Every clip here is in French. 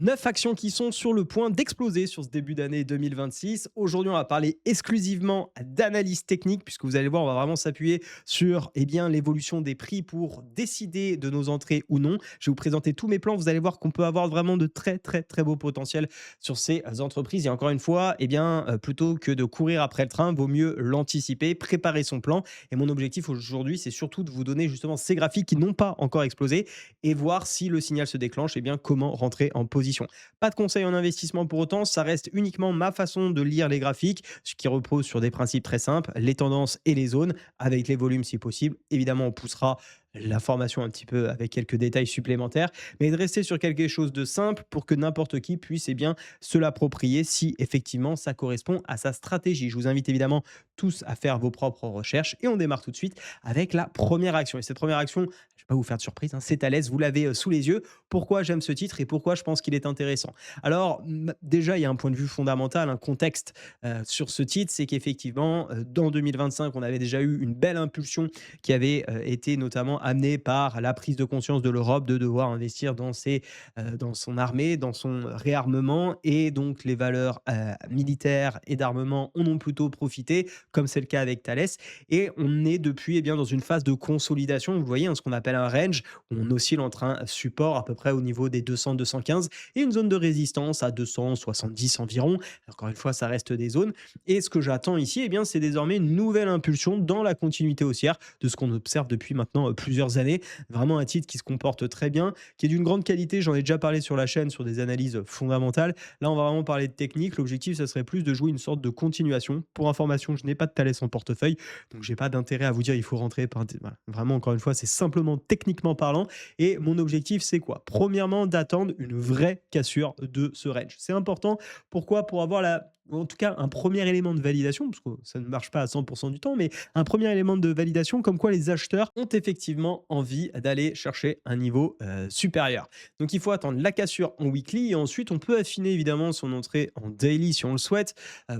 9 actions qui sont sur le point d'exploser sur ce début d'année 2026. Aujourd'hui, on va parler exclusivement d'analyse technique, puisque vous allez voir, on va vraiment s'appuyer sur l'évolution des prix pour décider de nos entrées ou non. Je vais vous présenter tous mes plans. Vous allez voir qu'on peut avoir vraiment de très, très, très beaux potentiels sur ces entreprises. Et encore une fois, plutôt que de courir après le train, vaut mieux l'anticiper, préparer son plan. Et mon objectif aujourd'hui, c'est surtout de vous donner justement ces graphiques qui n'ont pas encore explosé et voir si le signal se déclenche, comment rentrer en position. Pas de conseil en investissement pour autant, ça reste uniquement ma façon de lire les graphiques, ce qui repose sur des principes très simples, les tendances et les zones, avec les volumes si possible. Évidemment, on poussera la formation un petit peu avec quelques détails supplémentaires, mais de rester sur quelque chose de simple pour que n'importe qui puisse se l'approprier si effectivement ça correspond à sa stratégie. Je vous invite évidemment tous à faire vos propres recherches et on démarre tout de suite avec la première action. Et cette première action, je ne vais pas vous faire de surprise, hein, c'est Thales, vous l'avez sous les yeux. Pourquoi j'aime ce titre et pourquoi je pense qu'il est intéressant? Alors, déjà, il y a un point de vue fondamental, un contexte sur ce titre, c'est qu'effectivement, dans 2025, on avait déjà eu une belle impulsion qui avait été notamment amenée par la prise de conscience de l'Europe de devoir investir dans son armée, dans son réarmement, et donc les valeurs militaires et d'armement en ont plutôt profité, comme c'est le cas avec Thales. Et on est depuis dans une phase de consolidation, vous voyez, hein, ce qu'on appelle un range, où on oscille entre un support à peu près au niveau des 200-215 et une zone de résistance à 270 environ. Encore une fois, ça reste des zones. Et ce que j'attends ici, c'est désormais une nouvelle impulsion dans la continuité haussière de ce qu'on observe depuis maintenant plusieurs années. Vraiment un titre qui se comporte très bien, qui est d'une grande qualité. J'en ai déjà parlé sur la chaîne sur des analyses fondamentales. Là, on va vraiment parler de technique. L'objectif, ça serait plus de jouer une sorte de continuation. Pour information, je n'ai pas de Thales en portefeuille, donc j'ai pas d'intérêt à vous dire il faut rentrer. Voilà. Vraiment, encore une fois, c'est simplement techniquement parlant. Et mon objectif, c'est quoi? Premièrement, d'attendre une vraie cassure de ce range. C'est important. Pourquoi? Pour avoir en tout cas, un premier élément de validation, parce que ça ne marche pas à 100% du temps, mais un premier élément de validation comme quoi les acheteurs ont effectivement envie d'aller chercher un niveau supérieur. Donc il faut attendre la cassure en weekly et ensuite on peut affiner évidemment son entrée en daily si on le souhaite.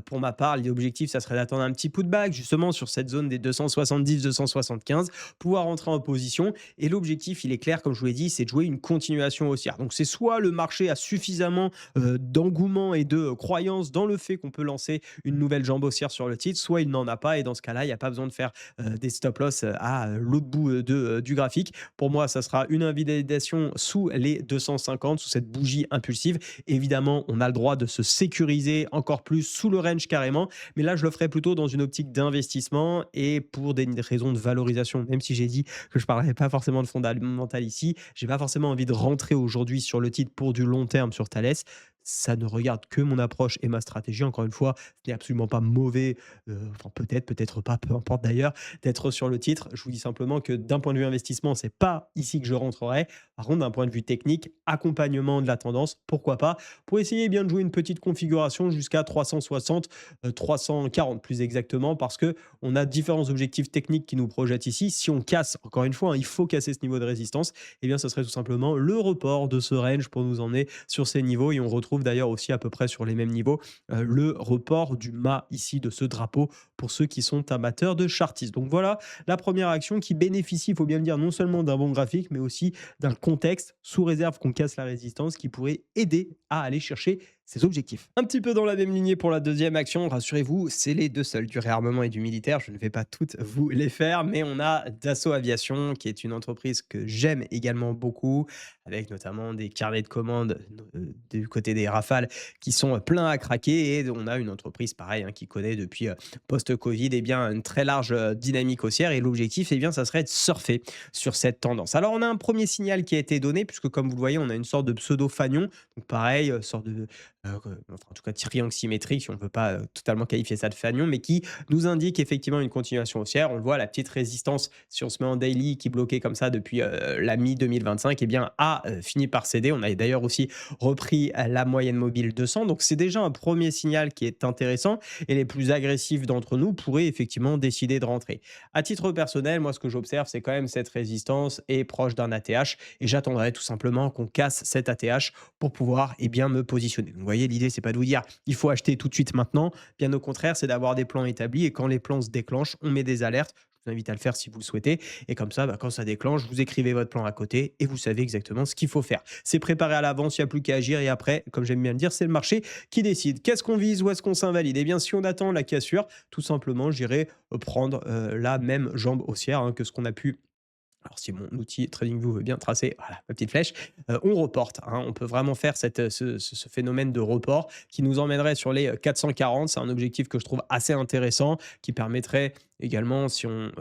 Pour ma part, l'objectif, ça serait d'attendre un petit putback justement sur cette zone des 270-275, pouvoir entrer en position. Et l'objectif, il est clair, comme je vous l'ai dit, c'est de jouer une continuation haussière. Donc c'est soit le marché a suffisamment d'engouement et de croyance dans le fait qu'on peut lancer une nouvelle jambe haussière sur le titre, soit il n'en a pas. Et dans ce cas-là, il n'y a pas besoin de faire des stop loss à l'autre bout du graphique. Pour moi, ça sera une invalidation sous les 250, sous cette bougie impulsive. Évidemment, on a le droit de se sécuriser encore plus sous le range carrément, mais là, je le ferai plutôt dans une optique d'investissement et pour des raisons de valorisation, même si j'ai dit que je ne parlerai pas forcément de fondamental ici. J'ai pas forcément envie de rentrer aujourd'hui sur le titre pour du long terme sur Thales. Ça ne regarde que mon approche et ma stratégie. Encore une fois, ce n'est absolument pas mauvais, enfin peut-être, peut-être pas, peu importe d'ailleurs, d'être sur le titre. Je vous dis simplement que d'un point de vue investissement, c'est pas ici que je rentrerai. Par contre, d'un point de vue technique, accompagnement de la tendance, pourquoi pas, pour essayer bien de jouer une petite configuration jusqu'à 360, 340 plus exactement, parce que on a différents objectifs techniques qui nous projettent ici. Si on casse, encore une fois, hein, il faut casser ce niveau de résistance, ce serait tout simplement le report de ce range pour nous emmener sur ces niveaux. Et on retrouve d'ailleurs aussi à peu près sur les mêmes niveaux le report du mât ici de ce drapeau pour ceux qui sont amateurs de chartistes. Donc voilà la première action qui bénéficie, il faut bien le dire, non seulement d'un bon graphique, mais aussi d'un contexte sous réserve qu'on casse la résistance qui pourrait aider à aller chercher ses objectifs. Un petit peu dans la même lignée pour la deuxième action, rassurez-vous, c'est les deux seuls, du réarmement et du militaire. Je ne vais pas toutes vous les faire, mais on a Dassault Aviation, qui est une entreprise que j'aime également beaucoup, avec notamment des carnets de commandes du côté des Rafales qui sont pleins à craquer. Et on a une entreprise, pareil, hein, qui connaît depuis post-Covid une très large dynamique haussière. Et l'objectif, ça serait de surfer sur cette tendance. Alors, on a un premier signal qui a été donné, puisque comme vous le voyez, on a une sorte de pseudo-fanion. Donc, pareil, sorte de en tout cas triangle symétrique, si on ne veut pas totalement qualifier ça de fanion, mais qui nous indique effectivement une continuation haussière. On le voit, la petite résistance, si on se met en daily, qui bloquait comme ça depuis la mi-2025, a fini par céder. On a d'ailleurs aussi repris la moyenne mobile 200. Donc, c'est déjà un premier signal qui est intéressant et les plus agressifs d'entre nous pourraient effectivement décider de rentrer. À titre personnel, moi, ce que j'observe, c'est quand même cette résistance est proche d'un ATH et j'attendrai tout simplement qu'on casse cet ATH pour pouvoir me positionner. Donc, vous voyez, l'idée, c'est pas de vous dire il faut acheter tout de suite maintenant. Bien au contraire, c'est d'avoir des plans établis et quand les plans se déclenchent, on met des alertes. Je vous invite à le faire si vous le souhaitez. Et comme ça, bah, quand ça déclenche, vous écrivez votre plan à côté et vous savez exactement ce qu'il faut faire. C'est préparé à l'avance, il n'y a plus qu'à agir. Et après, comme j'aime bien le dire, c'est le marché qui décide. Qu'est-ce qu'on vise? Où est-ce qu'on s'invalide? Eh bien, si on attend la cassure, tout simplement, j'irai prendre la même jambe haussière que ce qu'on a pu, alors si mon outil TradingView veut bien tracer, voilà, ma petite flèche, on reporte, On peut vraiment faire ce phénomène de report qui nous emmènerait sur les 440. C'est un objectif que je trouve assez intéressant, qui permettrait également, si on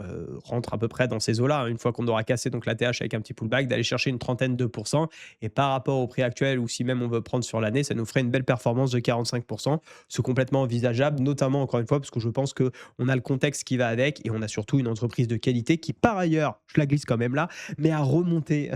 rentre à peu près dans ces eaux-là, une fois qu'on aura cassé donc la TH avec un petit pullback, d'aller chercher une trentaine de pourcents. Et par rapport au prix actuel, ou si même on veut prendre sur l'année, ça nous ferait une belle performance de 45%. C'est complètement envisageable, notamment encore une fois, parce que je pense qu'on a le contexte qui va avec et on a surtout une entreprise de qualité qui, par ailleurs, je la glisse quand même là, mais a remonté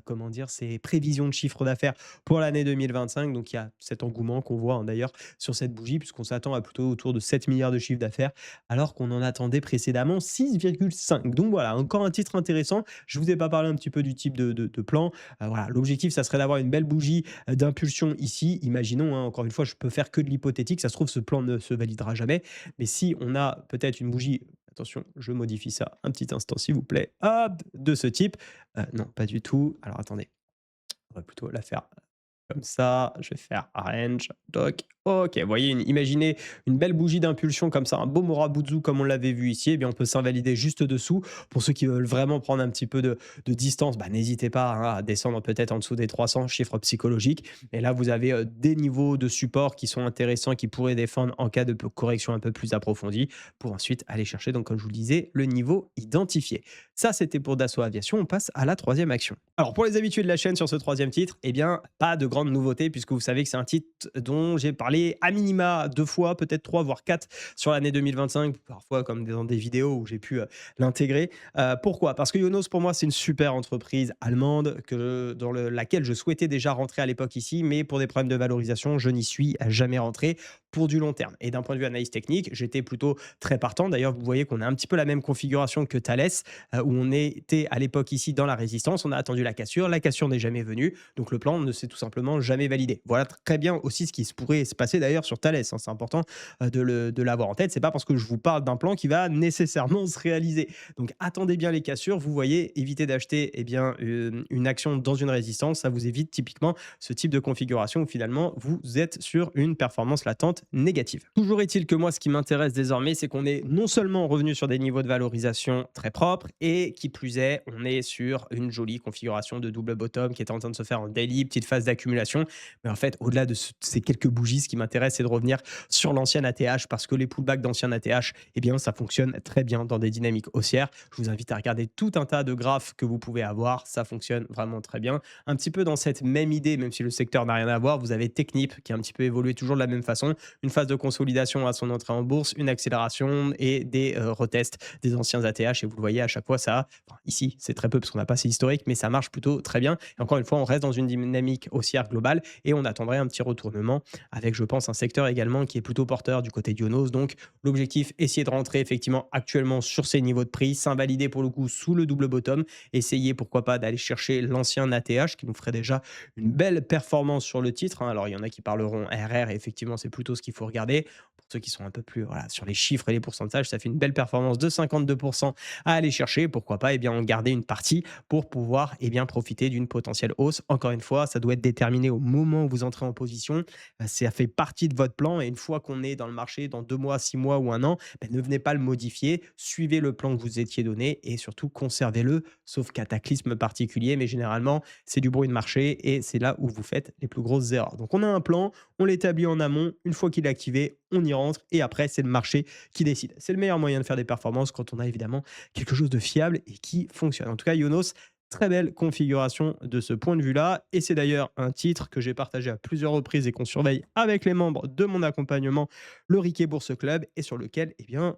comment dire, ses prévisions de chiffre d'affaires pour l'année 2025. Donc il y a cet engouement qu'on voit d'ailleurs sur cette bougie, puisqu'on s'attend à plutôt autour de 7 milliards de chiffre d'affaires, alors qu'on en attendait précédemment 6,5. Donc voilà, encore un titre intéressant. Je vous ai pas parlé un petit peu du type de plan. Voilà, l'objectif, ça serait d'avoir une belle bougie d'impulsion ici. Imaginons, encore une fois, je peux faire que de l'hypothétique. Ça se trouve, ce plan ne se validera jamais. Mais si on a peut-être une bougie, attention, je modifie ça un petit instant, s'il vous plaît, hop, de ce type. Non, pas du tout. Alors attendez, on va plutôt la faire comme ça, je vais faire arrange, doc. OK, vous voyez, imaginez une belle bougie d'impulsion comme ça, un beau Morabuzu comme on l'avait vu ici. Eh bien, on peut s'invalider juste dessous. Pour ceux qui veulent vraiment prendre un petit peu de distance, bah, n'hésitez pas à descendre peut-être en dessous des 300 chiffres psychologiques. Et là, vous avez des niveaux de support qui sont intéressants, qui pourraient défendre en cas de correction un peu plus approfondie, pour ensuite aller chercher, donc comme je vous le disais, le niveau identifié. Ça, c'était pour Dassault Aviation. On passe à la troisième action. Alors, pour les habitués de la chaîne sur ce troisième titre, eh bien, pas de grande nouveauté, puisque vous savez que c'est un titre dont j'ai parlé à minima 2 fois, peut-être 3 voire 4 sur l'année 2025, parfois comme dans des vidéos où j'ai pu l'intégrer. Pourquoi? Parce que Ionos, pour moi, c'est une super entreprise allemande dans laquelle je souhaitais déjà rentrer à l'époque ici, mais pour des problèmes de valorisation, je n'y suis jamais rentré pour du long terme. Et d'un point de vue analyse technique, j'étais plutôt très partant. D'ailleurs, vous voyez qu'on a un petit peu la même configuration que Thales, où on était à l'époque ici dans la résistance. On a attendu la cassure n'est jamais venue, donc le plan ne s'est tout simplement jamais validé. Voilà très bien aussi ce qui pourrait se passer d'ailleurs sur Thales. C'est important de l'avoir en tête. C'est pas parce que je vous parle d'un plan qui va nécessairement se réaliser. Donc attendez bien les cassures. Vous voyez, évitez d'acheter une action dans une résistance. Ça vous évite typiquement ce type de configuration où finalement vous êtes sur une performance latente négative. Toujours est-il que moi, ce qui m'intéresse désormais, c'est qu'on est non seulement revenu sur des niveaux de valorisation très propres, et qui plus est, on est sur une jolie configuration de double bottom qui est en train de se faire en daily, petite phase d'accumulation. Mais en fait, au-delà de ces quelques bougies, ce qui m'intéresse, c'est de revenir sur l'ancienne ATH, parce que les pullbacks d'ancienne ATH, eh bien, ça fonctionne très bien dans des dynamiques haussières. Je vous invite à regarder tout un tas de graphes que vous pouvez avoir. Ça fonctionne vraiment très bien. Un petit peu dans cette même idée, même si le secteur n'a rien à voir, vous avez Technip qui a un petit peu évolué toujours de la même façon. Une phase de consolidation à son entrée en bourse, une accélération et des retests des anciens ATH. Et vous le voyez à chaque fois, ici, c'est très peu parce qu'on n'a pas assez historique, mais ça marche plutôt très bien. Et encore une fois, on reste dans une dynamique haussière globale et on attendrait un petit retournement avec, je pense, un secteur également qui est plutôt porteur du côté d'Ionos. Donc, l'objectif, essayer de rentrer effectivement actuellement sur ces niveaux de prix, s'invalider pour le coup sous le double bottom, essayer pourquoi pas d'aller chercher l'ancien ATH qui nous ferait déjà une belle performance sur le titre. Alors, il y en a qui parleront RR et effectivement, c'est plutôt ce qu'il faut regarder. Pour ceux qui sont un peu plus voilà, sur les chiffres et les pourcentages, ça fait une belle performance de 52% à aller chercher. Pourquoi pas en garder une partie pour pouvoir profiter d'une potentielle hausse. Encore une fois, ça doit être déterminé au moment où vous entrez en position. Ça fait partie de votre plan et une fois qu'on est dans le marché dans 2 mois, 6 mois ou un an, ne venez pas le modifier. Suivez le plan que vous étiez donné et surtout conservez-le, sauf cataclysme particulier. Mais généralement, c'est du bruit de marché et c'est là où vous faites les plus grosses erreurs. Donc on a un plan, on l'établit en amont. Une fois qu'il est activé, on y rentre et après, c'est le marché qui décide. C'est le meilleur moyen de faire des performances quand on a évidemment quelque chose de fiable et qui fonctionne. En tout cas, Ionos, très belle configuration de ce point de vue-là. Et c'est d'ailleurs un titre que j'ai partagé à plusieurs reprises et qu'on surveille avec les membres de mon accompagnement, le Riquet Bourse Club, et sur lequel,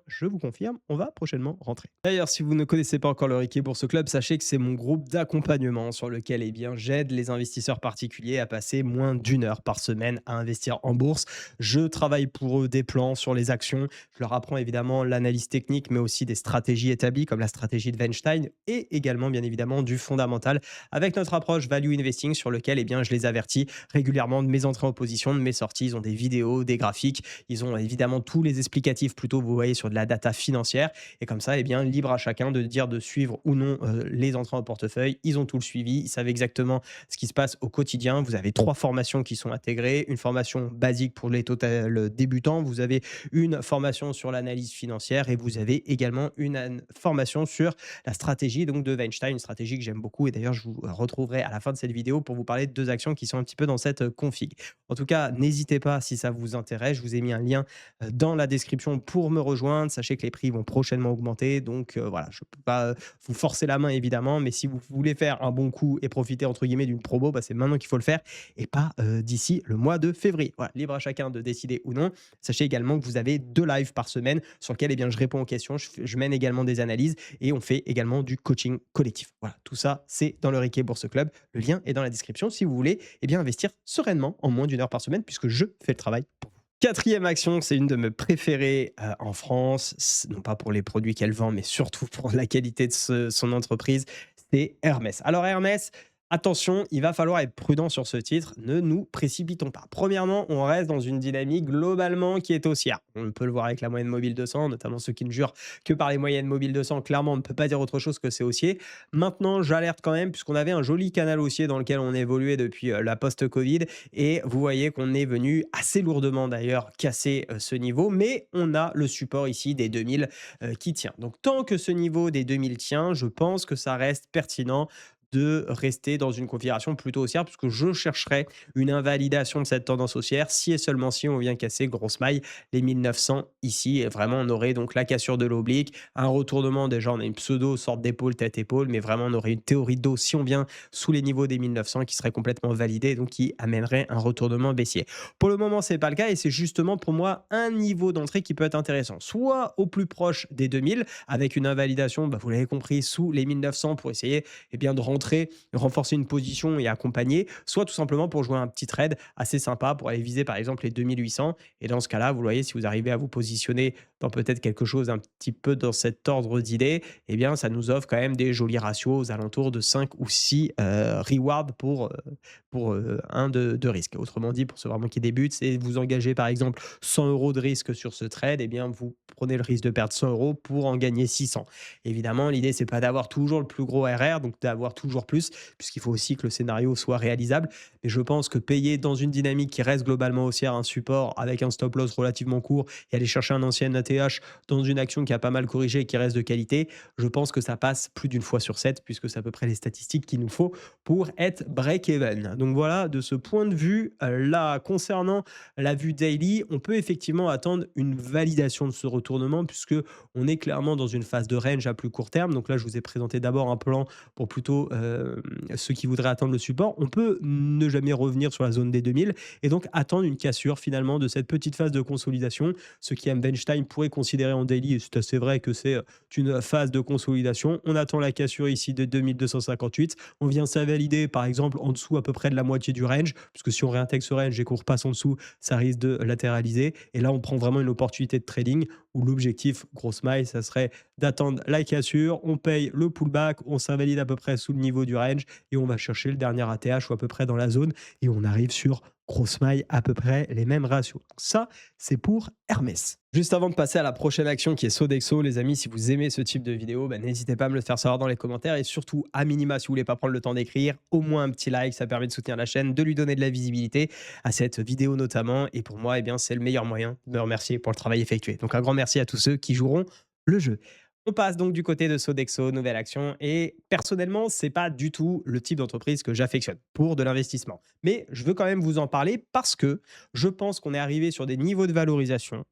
je vous confirme, on va prochainement rentrer. D'ailleurs, si vous ne connaissez pas encore le Riquet Bourse Club, sachez que c'est mon groupe d'accompagnement sur lequel, j'aide les investisseurs particuliers à passer moins d'1 heure par semaine à investir en bourse. Je travaille pour eux des plans sur les actions. Je leur apprends évidemment l'analyse technique, mais aussi des stratégies établies comme la stratégie de Weinstein et également, bien évidemment, du fondamentale avec notre approche value investing sur lequel je les avertis régulièrement de mes entrées en position, de mes sorties. Ils ont des vidéos, des graphiques, ils ont évidemment tous les explicatifs plutôt, vous voyez, sur de la data financière. Et comme ça, libre à chacun de dire de suivre ou non les entrées en portefeuille. Ils ont tout le suivi, ils savent exactement ce qui se passe au quotidien. Vous avez 3 formations qui sont intégrées, une formation basique pour les total débutants, vous avez une formation sur l'analyse financière et vous avez également une formation sur la stratégie donc de Weinstein, une stratégie que j'aime beaucoup et d'ailleurs je vous retrouverai à la fin de cette vidéo pour vous parler de 2 actions qui sont un petit peu dans cette config. En tout cas, n'hésitez pas si ça vous intéresse, je vous ai mis un lien dans la description pour me rejoindre. Sachez que les prix vont prochainement augmenter donc voilà, je ne peux pas vous forcer la main évidemment, mais si vous voulez faire un bon coup et profiter entre guillemets d'une promo, c'est maintenant qu'il faut le faire et pas d'ici le mois de février. Voilà, libre à chacun de décider ou non. Sachez également que vous avez 2 lives par semaine sur lesquels je réponds aux questions, je mène également des analyses et on fait également du coaching collectif. Voilà, tout ça, c'est dans le Riquet Bourse Club. Le lien est dans la description si vous voulez investir sereinement en moins d'1 heure par semaine puisque je fais le travail pour vous. Quatrième action, c'est une de mes préférées en France, non pas pour les produits qu'elle vend, mais surtout pour la qualité de son entreprise, c'est Hermès. Alors Hermès, attention, il va falloir être prudent sur ce titre, ne nous précipitons pas. Premièrement, on reste dans une dynamique globalement qui est haussière. On peut le voir avec la moyenne mobile 200, notamment ceux qui ne jurent que par les moyennes mobiles 200. Clairement, on ne peut pas dire autre chose que c'est haussier. Maintenant, j'alerte quand même, puisqu'on avait un joli canal haussier dans lequel on évoluait depuis la post-Covid. Et vous voyez qu'on est venu assez lourdement d'ailleurs casser ce niveau, mais on a le support ici des 2000 qui tient. Donc tant que ce niveau des 2000 tient, je pense que ça reste pertinent de rester dans une configuration plutôt haussière puisque je chercherai une invalidation de cette tendance haussière si et seulement si on vient casser grosse maille les 1900 ici et vraiment on aurait donc la cassure de l'oblique, un retournement déjà on a une pseudo sorte d'épaule tête-épaule mais vraiment on aurait une théorie d'eau si on vient sous les niveaux des 1900 qui serait complètement validée donc qui amènerait un retournement baissier. Pour le moment c'est pas le cas et c'est justement pour moi un niveau d'entrée qui peut être intéressant soit au plus proche des 2000 avec une invalidation vous l'avez compris sous les 1900 pour essayer de rentrer, renforcer une position et accompagner, soit tout simplement pour jouer un petit trade assez sympa pour aller viser par exemple les 2800. Et dans ce cas-là, vous voyez, si vous arrivez à vous positionner dans peut-être quelque chose un petit peu dans cet ordre d'idées, ça nous offre quand même des jolis ratios aux alentours de 5 ou 6 rewards pour un de risque. Autrement dit, pour ceux vraiment qui débutent, c'est vous engager par exemple 100 euros de risque sur ce trade, vous prenez le risque de perdre 100 euros pour en gagner 600. Évidemment, l'idée, c'est pas d'avoir toujours le plus gros RR, donc d'avoir toujours plus, puisqu'il faut aussi que le scénario soit réalisable. Mais je pense que payer dans une dynamique qui reste globalement haussière un support avec un stop loss relativement court et aller chercher un ancien ATH dans une action qui a pas mal corrigé et qui reste de qualité, je pense que ça passe plus d'une fois sur 7, puisque c'est à peu près les statistiques qu'il nous faut pour être break-even. Donc voilà, de ce point de vue, là, concernant la vue daily, on peut effectivement attendre une validation de ce retournement, puisque on est clairement dans une phase de range à plus court terme. Donc là, je vous ai présenté d'abord un plan pour plutôt ceux qui voudraient attendre le support. On peut ne jamais revenir sur la zone des 2000 et donc attendre une cassure finalement de cette petite phase de consolidation. Ce qui aime Weinstein pourrait considérer en daily, et c'est assez vrai que c'est une phase de consolidation. On attend la cassure ici de 2258. On vient s'invalider par exemple en dessous à peu près de la moitié du range, puisque si on réintègre ce range et qu'on repasse en dessous, ça risque de latéraliser. Et là, on prend vraiment une opportunité de trading où l'objectif, grosse maille, ça serait d'attendre la cassure, on paye le pullback, on s'invalide à peu près sous le niveau du range et on va chercher le dernier ATH ou à peu près dans la zone et on arrive sur grosse maille à peu près les mêmes ratios. Donc ça, c'est pour Hermès. Juste avant de passer à la prochaine action qui est Sodexo, les amis, si vous aimez ce type de vidéo, n'hésitez pas à me le faire savoir dans les commentaires et surtout, à minima, si vous voulez pas prendre le temps d'écrire, au moins un petit like, ça permet de soutenir la chaîne, de lui donner de la visibilité à cette vidéo notamment. Et pour moi, c'est le meilleur moyen de me remercier pour le travail effectué. Donc un grand merci à tous ceux qui joueront le jeu. On passe donc du côté de Sodexo, nouvelle action. Et personnellement, c'est pas du tout le type d'entreprise que j'affectionne pour de l'investissement. Mais je veux quand même vous en parler parce que je pense qu'on est arrivé sur des niveaux de valorisation,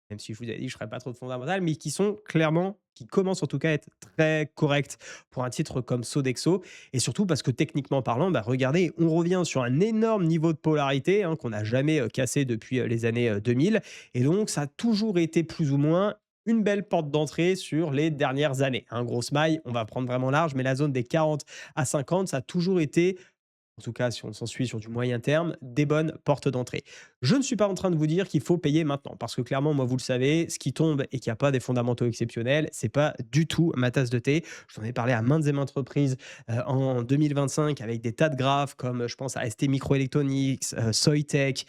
même si je vous ai dit que je ne ferais pas trop de fondamentales, mais qui sont clairement, qui commencent en tout cas à être très corrects pour un titre comme Sodexo. Et surtout parce que techniquement parlant, regardez, on revient sur un énorme niveau de polarité qu'on n'a jamais cassé depuis les années 2000. Et donc, ça a toujours été plus ou moins une belle porte d'entrée sur les dernières années. Grosse maille, on va prendre vraiment large, mais la zone des 40 à 50, ça a toujours été en tout cas si on s'en suit sur du moyen terme, des bonnes portes d'entrée. Je ne suis pas en train de vous dire qu'il faut payer maintenant, parce que clairement, moi, vous le savez, ce qui tombe et qui a pas des fondamentaux exceptionnels, c'est pas du tout ma tasse de thé. Je vous en ai parlé à maintes et maintes reprises en 2025 avec des tas de graphes comme je pense à ST Microelectronics, Soitec,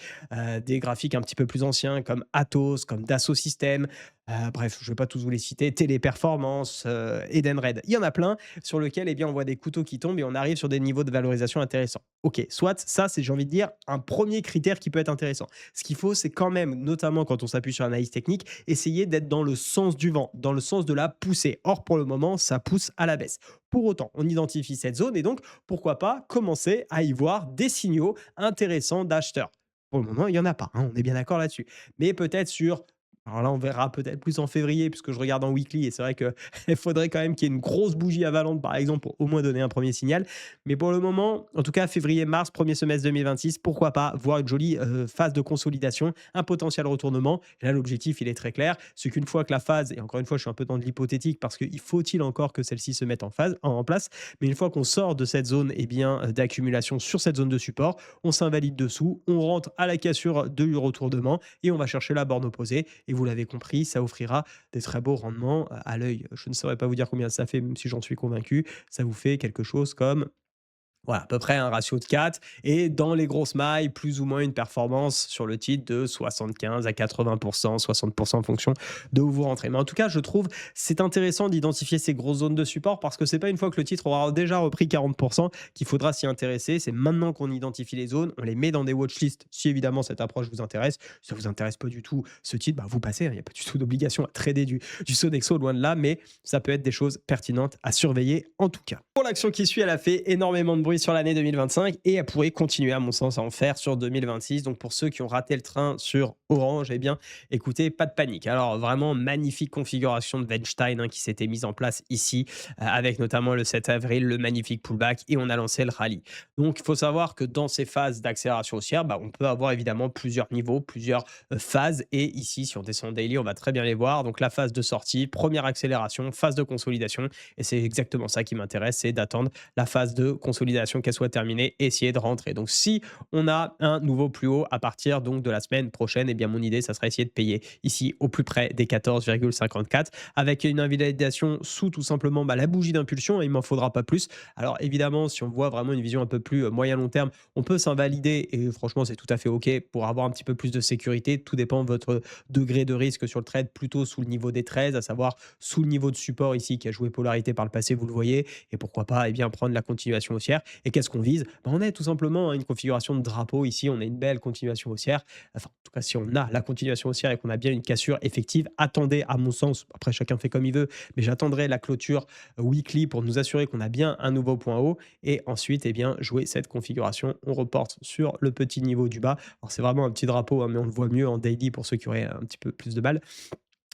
des graphiques un petit peu plus anciens comme Atos, comme Dassault Systèmes. Bref, je ne vais pas tous vous les citer, Téléperformance, Edenred, il y en a plein sur lequel eh bien, on voit des couteaux qui tombent et on arrive sur des niveaux de valorisation intéressants. Ok, soit ça, c'est, j'ai envie de dire, un premier critère qui peut être intéressant. Ce qu'il faut, c'est quand même, notamment quand on s'appuie sur l'analyse technique, essayer d'être dans le sens du vent, dans le sens de la poussée. Or, pour le moment, ça pousse à la baisse. Pour autant, on identifie cette zone et donc, pourquoi pas commencer à y voir des signaux intéressants d'acheteurs. Pour le moment, il n'y en a pas, hein, on est bien d'accord là-dessus. Mais peut-être sur alors là, on verra peut-être plus en février, puisque je regarde en weekly et c'est vrai qu'il faudrait quand même qu'il y ait une grosse bougie à Valente, par exemple, pour au moins donner un premier signal. Mais pour le moment, en tout cas, février-mars, premier semestre 2026, pourquoi pas voir une jolie phase de consolidation, un potentiel retournement. Et là, l'objectif, il est très clair. C'est qu'une fois que la phase, et encore une fois, je suis un peu dans de l'hypothétique, parce qu'il faut-il encore que celle-ci se mette en place, mais une fois qu'on sort de cette zone eh bien, d'accumulation sur cette zone de support, on s'invalide dessous, on rentre à la cassure du retournement et on va chercher la borne opposée. Et vous l'avez compris, ça offrira des très beaux rendements à l'œil. Je ne saurais pas vous dire combien ça fait, même si j'en suis convaincu. Ça vous fait quelque chose comme voilà, à peu près un ratio de 4 et dans les grosses mailles, plus ou moins une performance sur le titre de 75 à 80 60 en fonction de où vous rentrez. Mais en tout cas, je trouve c'est intéressant d'identifier ces grosses zones de support parce que c'est pas une fois que le titre aura déjà repris 40 qu'il faudra s'y intéresser. C'est maintenant qu'on identifie les zones, on les met dans des watchlists si évidemment cette approche vous intéresse. Si ça vous intéresse pas du tout ce titre, bah, vous passez, hein, il n'y a pas du tout d'obligation à trader du Sodexo, loin de là, mais ça peut être des choses pertinentes à surveiller en tout cas. Pour l'action qui suit, elle a fait énormément de bruit sur l'année 2025 et elle pourrait continuer, à mon sens, à en faire sur 2026. Donc, pour ceux qui ont raté le train sur Orange, eh bien, écoutez, pas de panique. Alors, vraiment, magnifique configuration de Weinstein hein, qui s'était mise en place ici, avec notamment le 7 avril, le magnifique pullback et on a lancé le rallye. Donc, il faut savoir que dans ces phases d'accélération haussière, bah, on peut avoir évidemment plusieurs niveaux, plusieurs phases. Et ici, si on descend en daily, on va très bien les voir. Donc, la phase de sortie, première accélération, phase de consolidation. Et c'est exactement ça qui m'intéresse, c'est d'attendre la phase de consolidation qu'elle soit terminée et essayer de rentrer. Donc si on a un nouveau plus haut à partir donc de la semaine prochaine, eh bien mon idée, ça serait essayer de payer ici au plus près des 14,54 avec une invalidation sous tout simplement bah, la bougie d'impulsion, il m'en faudra pas plus. Alors évidemment, si on voit vraiment une vision un peu plus moyen long terme, on peut s'invalider et franchement, c'est tout à fait OK pour avoir un petit peu plus de sécurité. Tout dépend de votre degré de risque sur le trade, plutôt sous le niveau des 13, à savoir sous le niveau de support ici qui a joué polarité par le passé, vous le voyez, et pourquoi pas eh bien, prendre la continuation haussière. Et qu'est-ce qu'on vise? Ben, on a tout simplement une configuration de drapeau ici, on a une belle continuation haussière. Enfin, en tout cas, si on a la continuation haussière et qu'on a bien une cassure effective, attendez, à mon sens, après chacun fait comme il veut, mais j'attendrai la clôture weekly pour nous assurer qu'on a bien un nouveau point haut et ensuite eh bien, jouer cette configuration. On reporte sur le petit niveau du bas. Alors, c'est vraiment un petit drapeau, hein, mais on le voit mieux en daily pour ceux qui auraient un petit peu plus de balles.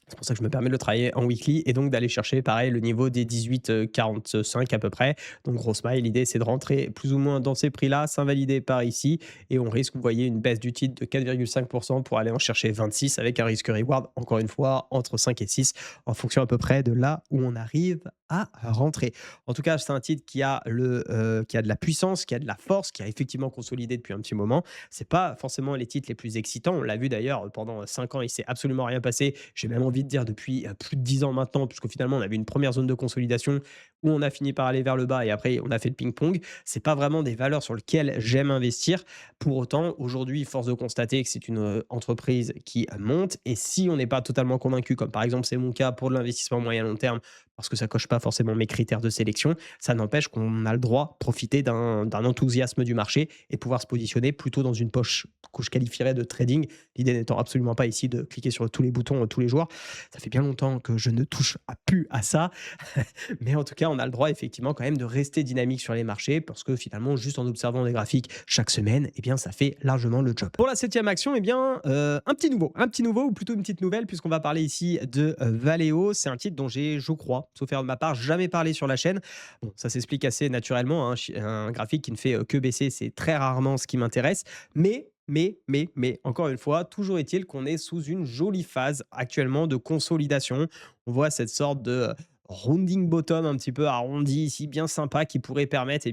C'est pour ça que je me permets de le travailler en weekly et donc d'aller chercher pareil le niveau des 18,45 à peu près. Donc grosse maille, l'idée c'est de rentrer plus ou moins dans ces prix-là, s'invalider par ici et on risque, vous voyez, une baisse du titre de 4,5% pour aller en chercher 26 avec un risque reward, encore une fois, entre 5 et 6 en fonction à peu près de là où on arrive à rentrer. En tout cas, c'est un titre qui a de la puissance, qui a de la force, qui a effectivement consolidé depuis un petit moment. C'est pas forcément les titres les plus excitants. On l'a vu d'ailleurs pendant 5 ans, il s'est absolument rien passé. J'ai même envie de dire depuis plus de 10 ans maintenant, puisqu'au finalement on avait une première zone de consolidation où on a fini par aller vers le bas et après on a fait le ping-pong. C'est pas vraiment des valeurs sur lesquelles j'aime investir. Pour autant, aujourd'hui, force de constater que c'est une entreprise qui monte et si on n'est pas totalement convaincu, comme par exemple c'est mon cas pour de l'investissement moyen long terme, parce que ça coche pas forcément mes critères de sélection, ça n'empêche qu'on a le droit de profiter d'un enthousiasme du marché et pouvoir se positionner plutôt dans une poche que je qualifierais de trading. L'idée n'étant absolument pas ici de cliquer sur tous les boutons tous les jours. Ça fait bien longtemps que je ne touche plus à ça. Mais en tout cas, on a le droit effectivement quand même de rester dynamique sur les marchés parce que finalement, juste en observant des graphiques chaque semaine, eh bien, ça fait largement le job. Pour la septième action, eh bien, un petit nouveau ou plutôt une petite nouvelle puisqu'on va parler ici de Valeo. C'est un titre dont j'ai, je crois, sauf erreur de ma part, jamais parlé sur la chaîne. Bon, ça s'explique assez naturellement. Hein. Un graphique qui ne fait que baisser, c'est très rarement ce qui m'intéresse. Mais, encore une fois, toujours est-il qu'on est sous une jolie phase actuellement de consolidation. On voit cette sorte de rounding bottom un petit peu arrondi ici, bien sympa, qui pourrait permettre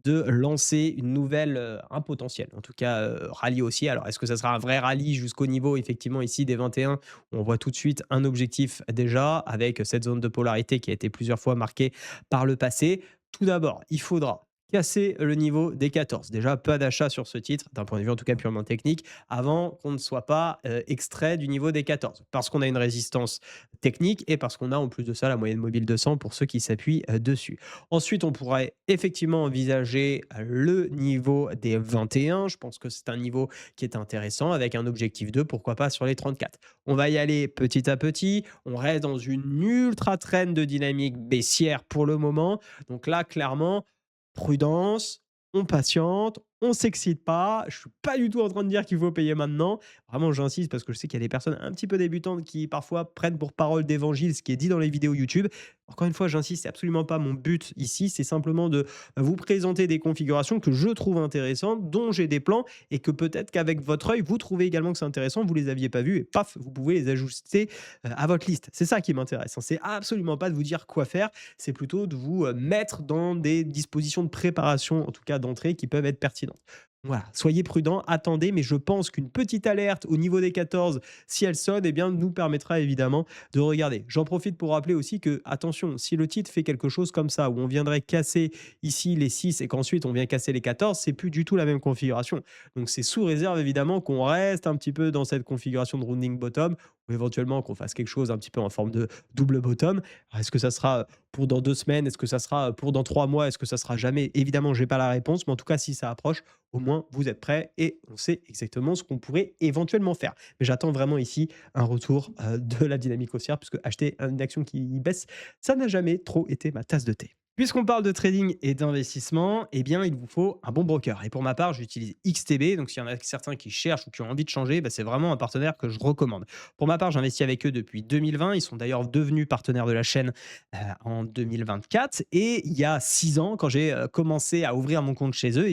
de lancer une nouvelle, un potentiel, en tout cas, rallye haussier. Alors, est-ce que ça sera un vrai rallye jusqu'au niveau, effectivement, ici des 21, où on voit tout de suite un objectif déjà, avec cette zone de polarité qui a été plusieurs fois marquée par le passé. Tout d'abord, il faudra casser le niveau des 14. Déjà, pas d'achat sur ce titre, d'un point de vue en tout cas purement technique, avant qu'on ne soit pas extrait du niveau des 14. Parce qu'on a une résistance technique et parce qu'on a en plus de ça la moyenne mobile 200 pour ceux qui s'appuient dessus. Ensuite, on pourrait effectivement envisager le niveau des 21. Je pense que c'est un niveau qui est intéressant avec un objectif 2, pourquoi pas sur les 34. On va y aller petit à petit. On reste dans une ultra trend de dynamique baissière pour le moment. Donc là, clairement, prudence, on patiente, on s'excite pas. Je suis pas du tout en train de dire qu'il faut payer maintenant. Vraiment, j'insiste parce que je sais qu'il y a des personnes un petit peu débutantes qui parfois prennent pour parole d'évangile ce qui est dit dans les vidéos YouTube. Encore une fois, j'insiste, c'est absolument pas mon but ici. C'est simplement de vous présenter des configurations que je trouve intéressantes, dont j'ai des plans et que peut-être qu'avec votre œil, vous trouvez également que c'est intéressant, vous les aviez pas vus et paf, vous pouvez les ajuster à votre liste. C'est ça qui m'intéresse, hein. C'est absolument pas de vous dire quoi faire, c'est plutôt de vous mettre dans des dispositions de préparation, en tout cas d'entrée, qui peuvent être pertinentes. Voilà, soyez prudents, attendez, mais je pense qu'une petite alerte au niveau des 14, si elle sonne, nous permettra évidemment de regarder. J'en profite pour rappeler aussi que, attention, si le titre fait quelque chose comme ça, où on viendrait casser ici les 6 et qu'ensuite on vient casser les 14, c'est plus du tout la même configuration. Donc c'est sous réserve évidemment qu'on reste un petit peu dans cette configuration de rounding bottom, ou éventuellement qu'on fasse quelque chose un petit peu en forme de double bottom. Alors, est-ce que ça sera pour dans 2 semaines? Est-ce que ça sera pour dans 3 mois? Est-ce que ça sera jamais? Évidemment, je n'ai pas la réponse, mais en tout cas, si ça approche, au moins vous êtes prêts et on sait exactement ce qu'on pourrait éventuellement faire. Mais j'attends vraiment ici un retour de la dynamique haussière, puisque acheter une action qui baisse, ça n'a jamais trop été ma tasse de thé. Puisqu'on parle de trading et d'investissement, il vous faut un bon broker. Et pour ma part, j'utilise XTB. Donc, s'il y en a certains qui cherchent ou qui ont envie de changer, c'est vraiment un partenaire que je recommande. Pour ma part, j'investis avec eux depuis 2020. Ils sont d'ailleurs devenus partenaires de la chaîne en 2024. Et il y a 6 ans, quand j'ai commencé à ouvrir mon compte chez eux,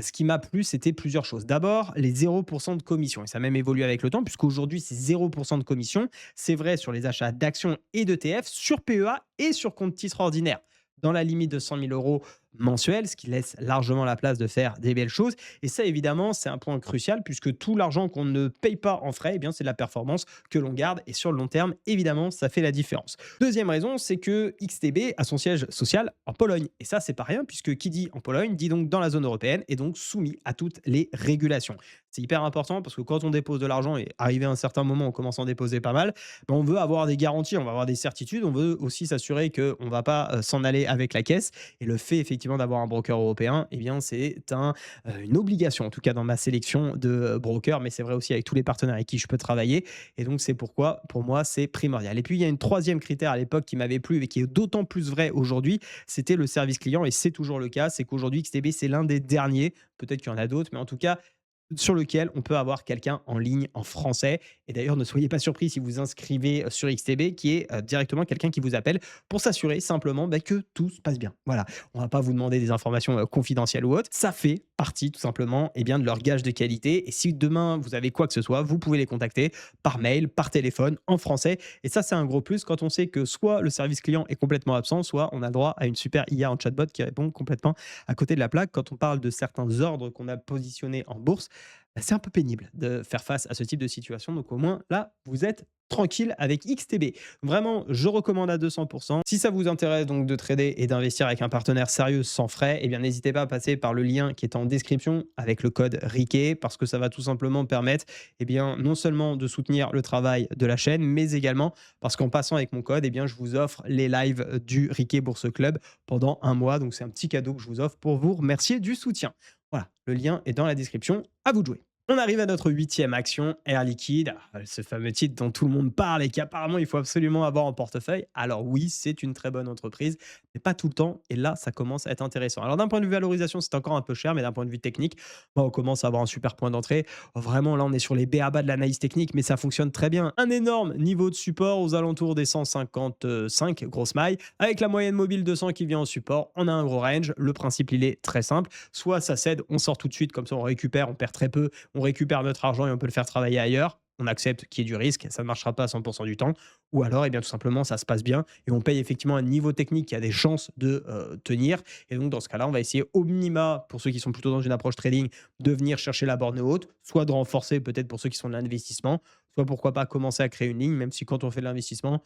ce qui m'a plu, c'était plusieurs choses. D'abord, les 0% de commission. Et ça a même évolué avec le temps, puisqu'aujourd'hui, c'est 0% de commission. C'est vrai sur les achats d'actions et d'ETF, sur PEA et sur compte titre ordinaire dans la limite de 100 000 euros mensuels, ce qui laisse largement la place de faire des belles choses. Et ça, évidemment, c'est un point crucial puisque tout l'argent qu'on ne paye pas en frais, c'est de la performance que l'on garde. Et sur le long terme, évidemment, ça fait la différence. Deuxième raison, c'est que XTB a son siège social en Pologne. Et ça, c'est pas rien puisque qui dit en Pologne dit donc dans la zone européenne et donc soumis à toutes les régulations. C'est hyper important parce que quand on dépose de l'argent et arrivé à un certain moment, on commence à en déposer pas mal, on veut avoir des garanties, on va avoir des certitudes, on veut aussi s'assurer qu'on ne va pas s'en aller avec la caisse. Et le fait effectivement d'avoir un broker européen, c'est une obligation, en tout cas dans ma sélection de brokers, mais c'est vrai aussi avec tous les partenaires avec qui je peux travailler. Et donc c'est pourquoi pour moi c'est primordial. Et puis il y a une troisième critère à l'époque qui m'avait plu et qui est d'autant plus vrai aujourd'hui, c'était le service client et c'est toujours le cas. C'est qu'aujourd'hui XTB c'est l'un des derniers, peut-être qu'il y en a d'autres, mais en tout cas sur lequel on peut avoir quelqu'un en ligne en français. Et d'ailleurs, ne soyez pas surpris si vous inscrivez sur XTB, qui est directement quelqu'un qui vous appelle pour s'assurer simplement que tout se passe bien. Voilà, on va pas vous demander des informations confidentielles ou autres. Ça fait partie tout simplement de leur gage de qualité. Et si demain vous avez quoi que ce soit, vous pouvez les contacter par mail, par téléphone, en français. Et ça, c'est un gros plus quand on sait que soit le service client est complètement absent, soit on a le droit à une super IA en chatbot qui répond complètement à côté de la plaque. Quand on parle de certains ordres qu'on a positionnés en bourse, c'est un peu pénible de faire face à ce type de situation. Donc au moins, là, vous êtes tranquille avec XTB. Vraiment, je recommande à 200%. Si ça vous intéresse donc de trader et d'investir avec un partenaire sérieux sans frais, n'hésitez pas à passer par le lien qui est en description avec le code RIKE parce que ça va tout simplement permettre non seulement de soutenir le travail de la chaîne, mais également parce qu'en passant avec mon code, je vous offre les lives du RIKE Bourse Club pendant un mois. Donc c'est un petit cadeau que je vous offre pour vous remercier du soutien. Voilà, le lien est dans la description. À vous de jouer. On arrive à notre 8e action, Air Liquide, ce fameux titre dont tout le monde parle et qu'apparemment il faut absolument avoir en portefeuille. Alors oui, c'est une très bonne entreprise, mais pas tout le temps. Et là, ça commence à être intéressant. Alors d'un point de vue valorisation, c'est encore un peu cher, mais d'un point de vue technique, on commence à avoir un super point d'entrée. Vraiment, là, on est sur les b.a-ba de l'analyse technique, mais ça fonctionne très bien. Un énorme niveau de support aux alentours des 155 grosses mailles, avec la moyenne mobile 200 qui vient en support. On a un gros range. Le principe, il est très simple. Soit ça cède, on sort tout de suite, comme ça on récupère, on perd très peu, on récupère notre argent et on peut le faire travailler ailleurs. on accepte qu'il y ait du risque, ça ne marchera pas à 100% du temps, ou alors, eh bien, tout simplement, ça se passe bien et on paye effectivement un niveau technique qui a des chances de tenir. Et donc, dans ce cas-là, on va essayer au minima, pour ceux qui sont plutôt dans une approche trading, de venir chercher la borne haute, soit de renforcer peut-être pour ceux qui sont de l'investissement, soit pourquoi pas commencer à créer une ligne, même si quand on fait de l'investissement,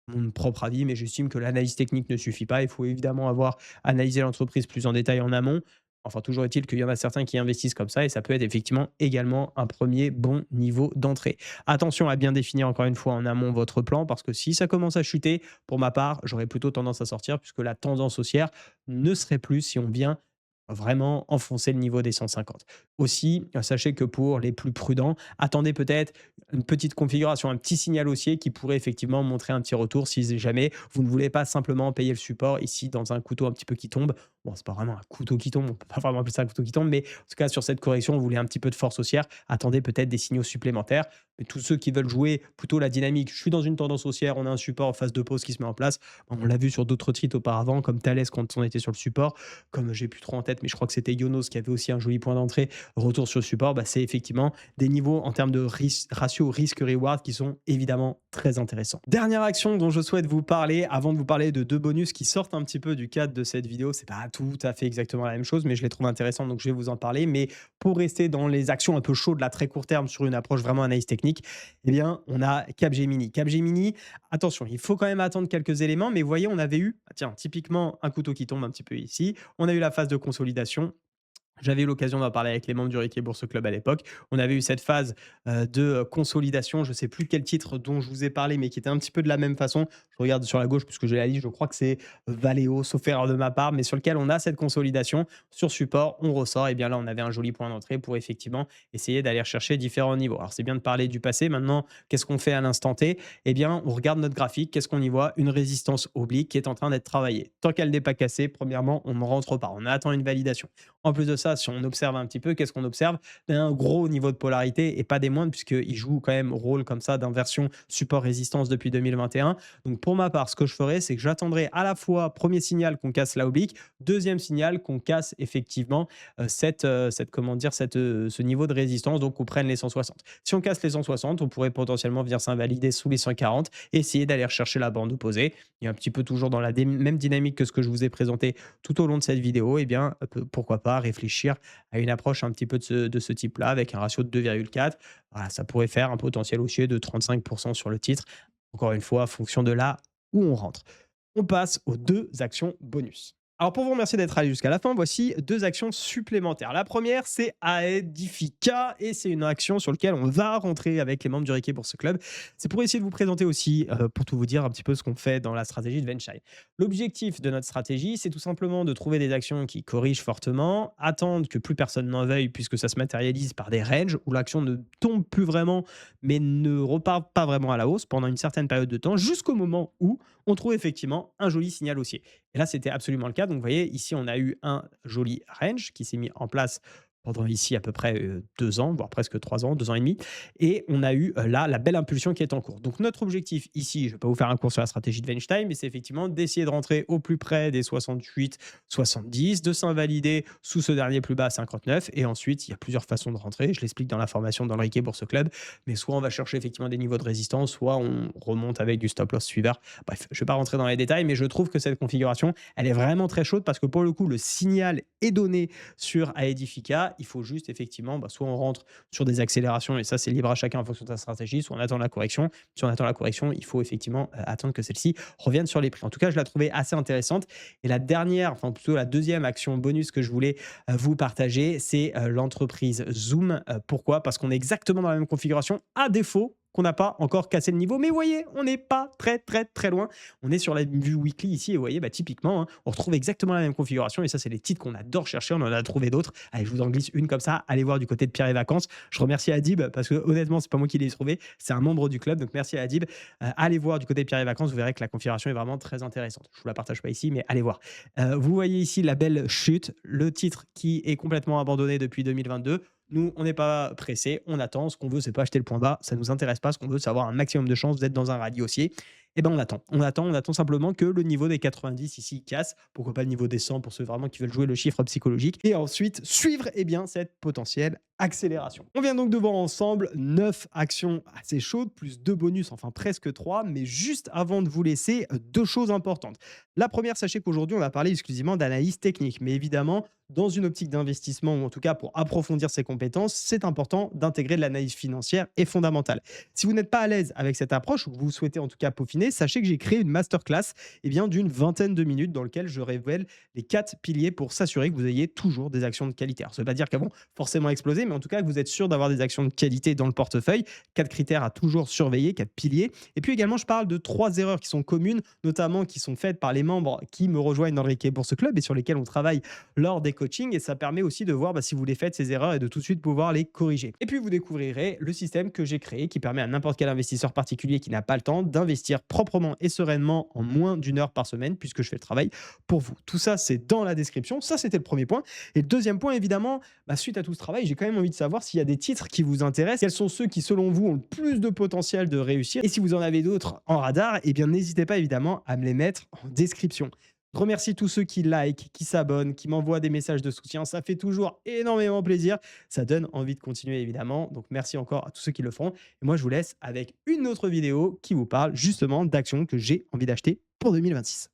mon propre avis, mais j'estime que l'analyse technique ne suffit pas. Il faut évidemment avoir analysé l'entreprise plus en détail en amont. Enfin, toujours est-il qu'il y en a certains qui investissent comme ça et ça peut être effectivement également un premier bon niveau d'entrée. Attention à bien définir encore une fois en amont votre plan parce que si ça commence à chuter, pour ma part, j'aurais plutôt tendance à sortir puisque la tendance haussière ne serait plus si on vient vraiment enfoncer le niveau des 150. Aussi, sachez que pour les plus prudents, attendez peut-être une petite configuration, un petit signal haussier qui pourrait effectivement montrer un petit retour si jamais vous ne voulez pas simplement payer le support ici dans un couteau un petit peu qui tombe. Bon, c'est pas vraiment un couteau qui tombe, on peut pas vraiment appeler ça un couteau qui tombe, mais en tout cas sur cette correction, vous voulez un petit peu de force haussière, attendez peut-être des signaux supplémentaires. Mais tous ceux qui veulent jouer plutôt la dynamique, je suis dans une tendance haussière, on a un support en phase de pause qui se met en place. On l'a vu sur d'autres titres auparavant, comme Thales quand on était sur le support, comme j'ai plus trop en tête, mais je crois que c'était Yonos qui avait aussi un joli point d'entrée, retour sur le support, bah, c'est effectivement des niveaux en termes de ratio risque-reward qui sont évidemment très intéressants. Dernière action dont je souhaite vous parler, avant de vous parler de deux bonus qui sortent un petit peu du cadre de cette vidéo, c'est pas tout à fait exactement la même chose, mais je les trouve intéressantes, donc je vais vous en parler. Mais pour rester dans les actions un peu chaudes, là, très court terme, sur une approche vraiment analyse technique, eh bien, on a Capgemini. Capgemini, attention, il faut quand même attendre quelques éléments, mais vous voyez, on avait eu, tiens, typiquement un couteau qui tombe un petit peu ici, on a eu la phase de consolidation. J'avais eu l'occasion d'en parler avec les membres du Ricky Bourse Club à l'époque. On avait eu cette phase de consolidation. Je ne sais plus quel titre dont je vous ai parlé, mais qui était un petit peu de la même façon. Je regarde sur la gauche puisque j'ai la liste. Je crois que c'est Valeo, sauf erreur de ma part, mais sur lequel on a cette consolidation. Sur support, on ressort. Et bien là, on avait un joli point d'entrée pour effectivement essayer d'aller chercher différents niveaux. Alors, c'est bien de parler du passé. Maintenant, qu'est-ce qu'on fait à l'instant T? Eh bien, on regarde notre graphique. Qu'est-ce qu'on y voit? Une résistance oblique qui est en train d'être travaillée. Tant qu'elle n'est pas cassée, premièrement, on ne rentre pas. On attend une validation. En plus de ça, si on observe un petit peu, qu'est-ce qu'on observe? Un gros niveau de polarité et pas des moindres, puisqu'il joue quand même rôle comme ça d'inversion support-résistance depuis 2021. Donc pour ma part, ce que je ferais, c'est que j'attendrai à la fois premier signal qu'on casse la oblique, deuxième signal qu'on casse effectivement ce niveau de résistance, donc qu'on prenne les 160. Si on casse les 160, on pourrait potentiellement venir s'invalider sous les 140 et essayer d'aller rechercher la bande opposée. Et un petit peu toujours dans la même dynamique que ce que je vous ai présenté tout au long de cette vidéo, eh bien, pourquoi pas réfléchir à une approche un petit peu de ce type-là, avec un ratio de 2,4. Voilà, ça pourrait faire un potentiel haussier de 35% sur le titre. Encore une fois, en fonction de là où on rentre. On passe aux deux actions bonus. Alors pour vous remercier d'être allé jusqu'à la fin, voici deux actions supplémentaires. La première, c'est Aedifica et c'est une action sur laquelle on va rentrer avec les membres du Ricky Bourse Club. C'est pour essayer de vous présenter aussi, pour tout vous dire un petit peu ce qu'on fait dans la stratégie de Venshine. L'objectif de notre stratégie, c'est tout simplement de trouver des actions qui corrigent fortement, attendre que plus personne n'en veuille puisque ça se matérialise par des ranges où l'action ne tombe plus vraiment mais ne repart pas vraiment à la hausse pendant une certaine période de temps jusqu'au moment où on trouve effectivement un joli signal haussier. Et là, c'était absolument le cas. Donc, vous voyez, ici, on a eu un joli range qui s'est mis en place pendant ici à peu près 2 ans, voire presque 3 ans, 2 ans et demi. Et on a eu là la belle impulsion qui est en cours. Donc, notre objectif ici, je ne vais pas vous faire un cours sur la stratégie de Weinstein, mais c'est effectivement d'essayer de rentrer au plus près des 68, 70, de s'invalider sous ce dernier plus bas à 59. Et ensuite, il y a plusieurs façons de rentrer. Je l'explique dans la formation dans le Ricky Bourse Club. Mais soit on va chercher effectivement des niveaux de résistance, soit on remonte avec du stop loss suiveur. Bref, je ne vais pas rentrer dans les détails, mais je trouve que cette configuration, elle est vraiment très chaude parce que pour le coup, le signal est donné sur Aedifica. Il faut juste effectivement, soit on rentre sur des accélérations et ça, c'est libre à chacun en fonction de sa stratégie, soit on attend la correction. Si on attend la correction, il faut effectivement attendre que celle-ci revienne sur les prix. En tout cas, je la trouvais assez intéressante. Et la dernière, enfin plutôt la deuxième action bonus que je voulais vous partager, c'est l'entreprise Zoom. Pourquoi? Parce qu'on est exactement dans la même configuration, à défaut qu'on n'a pas encore cassé le niveau. Mais vous voyez, on n'est pas très loin. On est sur la vue weekly ici et vous voyez, typiquement, hein, on retrouve exactement la même configuration et ça, c'est les titres qu'on adore chercher. On en a trouvé d'autres. Allez, je vous en glisse une comme ça. Allez voir du côté de Pierre et Vacances. Je remercie Adib parce que honnêtement, c'est pas moi qui l'ai trouvé. C'est un membre du club. Donc merci à Adib. Allez voir du côté de Pierre et Vacances. Vous verrez que la configuration est vraiment très intéressante. Je vous la partage pas ici, mais allez voir. Vous voyez ici la belle chute. Le titre qui est complètement abandonné depuis 2022. Nous, on n'est pas pressé, on attend. Ce qu'on veut, c'est pas acheter le point bas, ça nous intéresse pas. Ce qu'on veut, c'est avoir un maximum de chances d'être dans un rallye haussier. Eh ben, on attend simplement que le niveau des 90 ici casse. Pourquoi pas le niveau des 100 pour ceux vraiment qui veulent jouer le chiffre psychologique et ensuite suivre, cette potentielle accélération. On vient donc de voir ensemble 9 actions assez chaudes, plus 2 bonus, enfin presque 3. Mais juste avant de vous laisser, 2 choses importantes. La première, sachez qu'aujourd'hui, on va parler exclusivement d'analyse technique. Mais évidemment, dans une optique d'investissement ou en tout cas pour approfondir ses compétences, c'est important d'intégrer de l'analyse financière et fondamentale. Si vous n'êtes pas à l'aise avec cette approche ou que vous souhaitez en tout cas peaufiner, sachez que j'ai créé une masterclass d'une vingtaine de minutes dans lequel je révèle les 4 piliers pour s'assurer que vous ayez toujours des actions de qualité. Alors, ça ne veut pas dire qu'elles vont forcément exploser, mais en tout cas que vous êtes sûr d'avoir des actions de qualité dans le portefeuille. 4 critères à toujours surveiller, 4 piliers. Et puis également, je parle de 3 erreurs qui sont communes, notamment qui sont faites par les membres qui me rejoignent dans le Riquet Bourse Club et sur lesquels on travaille lors des coachings. Et ça permet aussi de voir si vous les faites, ces erreurs, et de tout de suite pouvoir les corriger. Et puis, vous découvrirez le système que j'ai créé qui permet à n'importe quel investisseur particulier qui n'a pas le temps d'investir proprement et sereinement en moins d'une heure par semaine, puisque je fais le travail pour vous. Tout ça, c'est dans la description. Ça, c'était le premier point. Et le deuxième point, évidemment, suite à tout ce travail, j'ai quand même envie de savoir s'il y a des titres qui vous intéressent, quels sont ceux qui, selon vous, ont le plus de potentiel de réussir. Et si vous en avez d'autres en radar, n'hésitez pas évidemment à me les mettre en description. Je remercie tous ceux qui like, qui s'abonnent, qui m'envoient des messages de soutien. Ça fait toujours énormément plaisir. Ça donne envie de continuer, évidemment. Donc, merci encore à tous ceux qui le font. Et moi, je vous laisse avec une autre vidéo qui vous parle justement d'actions que j'ai envie d'acheter pour 2026.